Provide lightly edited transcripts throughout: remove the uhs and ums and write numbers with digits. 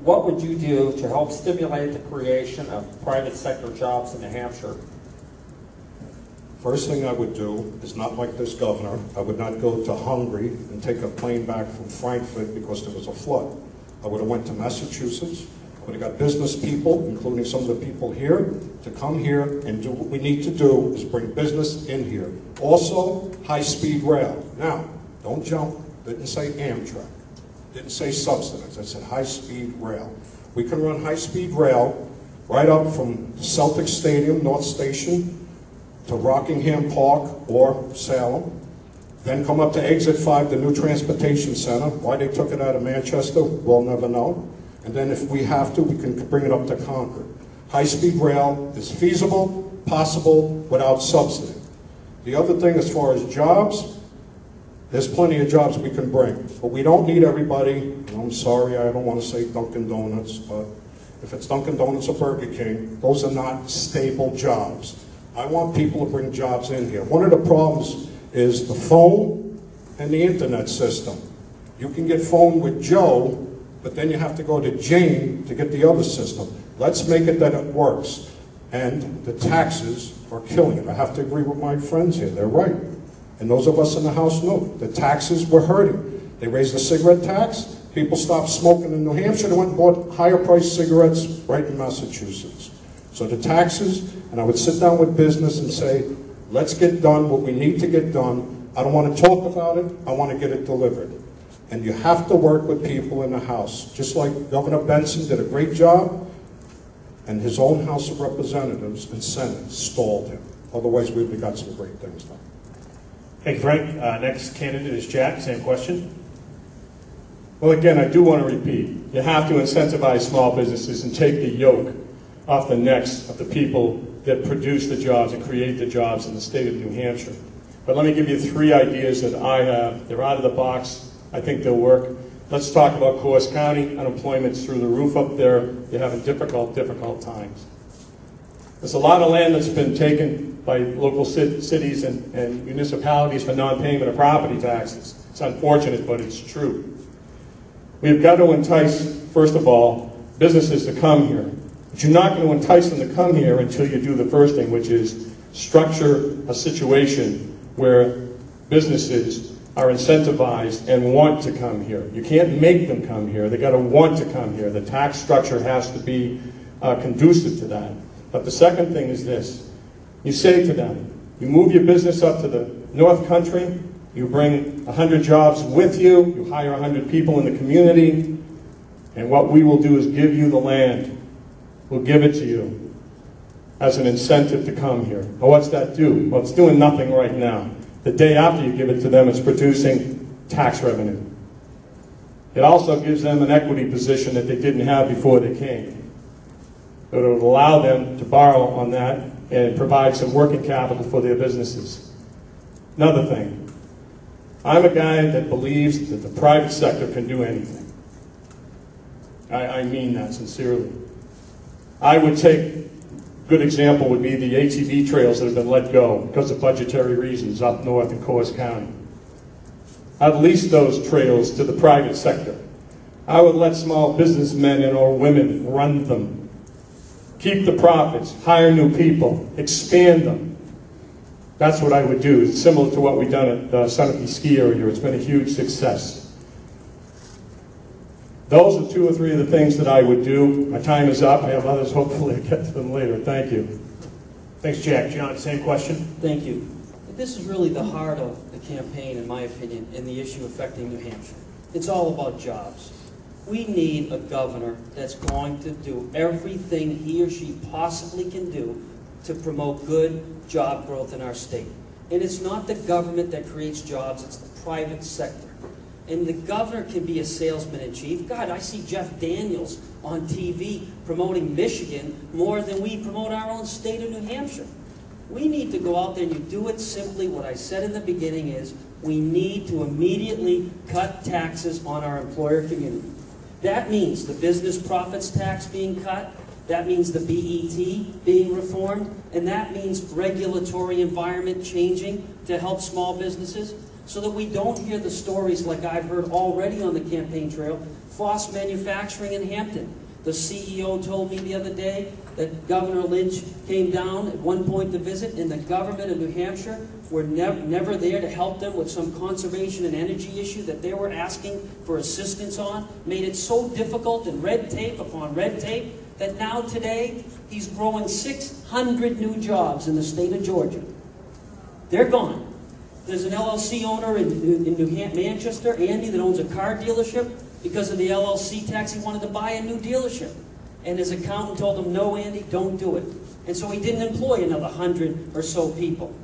what would you do to help stimulate the creation of private sector jobs in New Hampshire? First thing I would do is not like this governor. I would not go to Hungary and take a plane back from Frankfurt because there was a flood. I would have went to Massachusetts. I would have got business people, including some of the people here, to come here and do what we need to do is bring business in here. Also, high-speed rail. Now, don't jump. Didn't say Amtrak. Didn't say subsidized. I said high-speed rail. We can run high-speed rail right up from Celtic Stadium, North Station, to Rockingham Park or Salem, then come up to Exit 5, the new transportation center. Why they took it out of Manchester, we'll never know. And then if we have to, we can bring it up to Concord. High-speed rail is feasible, possible, without subsidy. The other thing as far as jobs, there's plenty of jobs we can bring. But we don't need everybody, and I'm sorry, I don't want to say Dunkin' Donuts, but if it's Dunkin' Donuts or Burger King, those are not stable jobs. I want people to bring jobs in here. One of the problems is the phone and the internet system. You can get phone with Joe, but then you have to go to Jane to get the other system. Let's make it that it works. And the taxes are killing it. I have to agree with my friends here. They're right. And those of us in the House know the taxes were hurting. They raised the cigarette tax. People stopped smoking in New Hampshire. They went and bought higher-priced cigarettes right in Massachusetts. So the taxes, and I would sit down with business and say, let's get done what we need to get done. I don't want to talk about it. I want to get it delivered. And you have to work with people in the House. Just like Governor Benson did a great job, and his own House of Representatives and Senate stalled him. Otherwise, we would have got some great things done. Thank you, Frank. Next candidate is Jack. Same question. Well, again, I do want to repeat. You have to incentivize small businesses and take the yoke off the necks of the people that produce the jobs and create the jobs in the state of New Hampshire. But let me give you 3 ideas that I have. They're out of the box. I think they'll work. Let's talk about Coos County. Unemployment's through the roof up there. They're having difficult times. There's a lot of land that's been taken by local cities and municipalities for non-payment of property taxes. It's unfortunate, but it's true. We've got to entice, first of all, businesses to come here. But you're not going to entice them to come here until you do the first thing, which is structure a situation where businesses are incentivized and want to come here. You can't make them come here. They've got to want to come here. The tax structure has to be conducive to that. But the second thing is this. You say to them, you move your business up to the North Country, you bring 100 jobs with you, you hire 100 people in the community, and what we will do is give you the land. We'll give it to you as an incentive to come here. Well, what's that do? Well, it's doing nothing right now. The day after you give it to them, it's producing tax revenue. It also gives them an equity position that they didn't have before they came. It would allow them to borrow on that and provide some working capital for their businesses. Another thing, I'm a guy that believes that the private sector can do anything. I mean that sincerely. I would take, a good example would be the ATV trails that have been let go because of budgetary reasons up north in Coos County. I've leased those trails to the private sector. I would let small businessmen and or women run them. Keep the profits, hire new people, expand them. That's what I would do. It's similar to what we've done at the Sunapee ski area. It's been a huge success. Those are 2 or 3 of the things that I would do. My time is up. I have others. Hopefully I'll get to them later. Thank you. Thanks, Jack. John, same question. Thank you. This is really the heart of the campaign, in my opinion, and the issue affecting New Hampshire. It's all about jobs. We need a governor that's going to do everything he or she possibly can do to promote good job growth in our state. And it's not the government that creates jobs, it's the private sector. And the governor can be a salesman in chief. God, I see Jeff Daniels on TV promoting Michigan more than we promote our own state of New Hampshire. We need to go out there and you do it simply. What I said in the beginning is we need to immediately cut taxes on our employer community. That means the business profits tax being cut, That means the BET being reformed, and that means regulatory environment changing to help small businesses, so that we don't hear the stories like I've heard already on the campaign trail. Foss Manufacturing in Hampton. The CEO told me the other day that Governor Lynch came down at one point to visit, and the government of New Hampshire were never there to help them with some conservation and energy issue that they were asking for assistance on, made it so difficult, and red tape upon red tape, that now today he's growing 600 new jobs in the state of Georgia. They're gone. There's an LLC owner in Manchester, Andy, that owns a car dealership. Because of the LLC tax, he wanted to buy a new dealership. And his accountant told him, no, Andy, don't do it. And so he didn't employ another 100 or so people.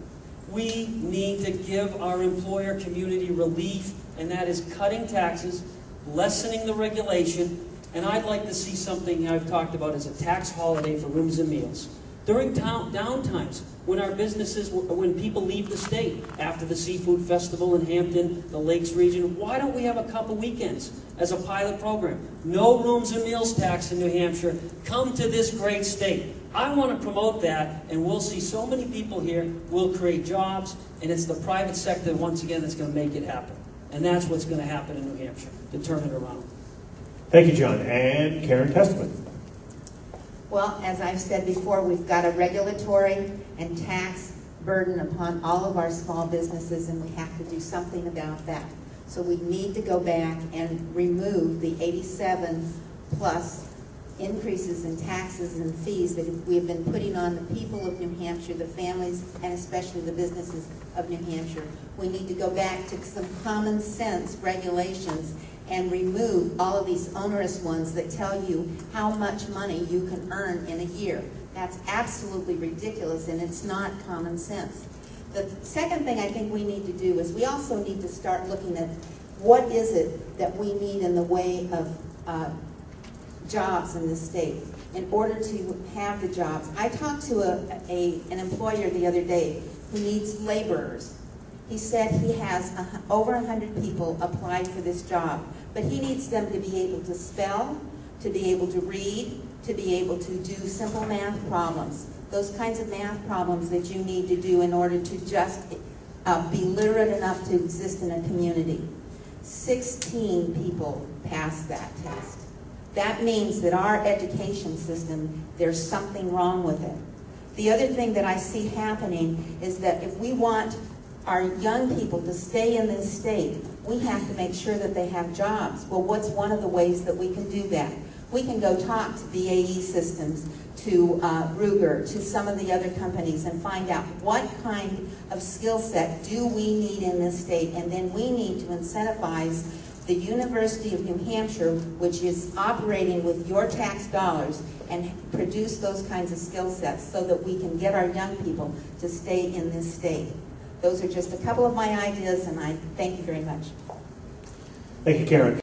We need to give our employer community relief, and that is cutting taxes, lessening the regulation, and I'd like to see something I've talked about as a tax holiday for rooms and meals. During downtimes, when our businesses, when people leave the state, after the Seafood Festival in Hampton, the Lakes region, why don't we have a couple weekends as a pilot program? No rooms and meals tax in New Hampshire. Come to this great state. I want to promote that, and we'll see so many people here. We'll create jobs, and it's the private sector, once again, that's going to make it happen. And that's what's going to happen in New Hampshire, to turn it around. Thank you, John. And Karen Testerman. Well, as I've said before, we've got a regulatory and tax burden upon all of our small businesses, and we have to do something about that. So we need to go back and remove the 87 plus increases in taxes and fees that we have been putting on the people of New Hampshire, the families, and especially the businesses of New Hampshire. We need to go back to some common sense regulations and remove all of these onerous ones that tell you how much money you can earn in a year. That's absolutely ridiculous, and it's not common sense. The second thing I think we need to do is we also need to start looking at what is it that we need in the way of jobs in this state in order to have the jobs. I talked to an employer the other day who needs laborers. He said he has over 100 people applied for this job, but he needs them to be able to spell, to be able to read, to be able to do simple math problems. Those kinds of math problems that you need to do in order to just be literate enough to exist in a community. 16 people passed that test. That means that our education system, there's something wrong with it. The other thing that I see happening is that if we want our young people to stay in this state, we have to make sure that they have jobs. Well, what's one of the ways that we can do that? We can go talk to BAE Systems, to Ruger, to some of the other companies, and find out what kind of skill set do we need in this state, and then we need to incentivize the University of New Hampshire, which is operating with your tax dollars, and produce those kinds of skill sets so that we can get our young people to stay in this state. Those are just a couple of my ideas, and I thank you very much. Thank you, Karen.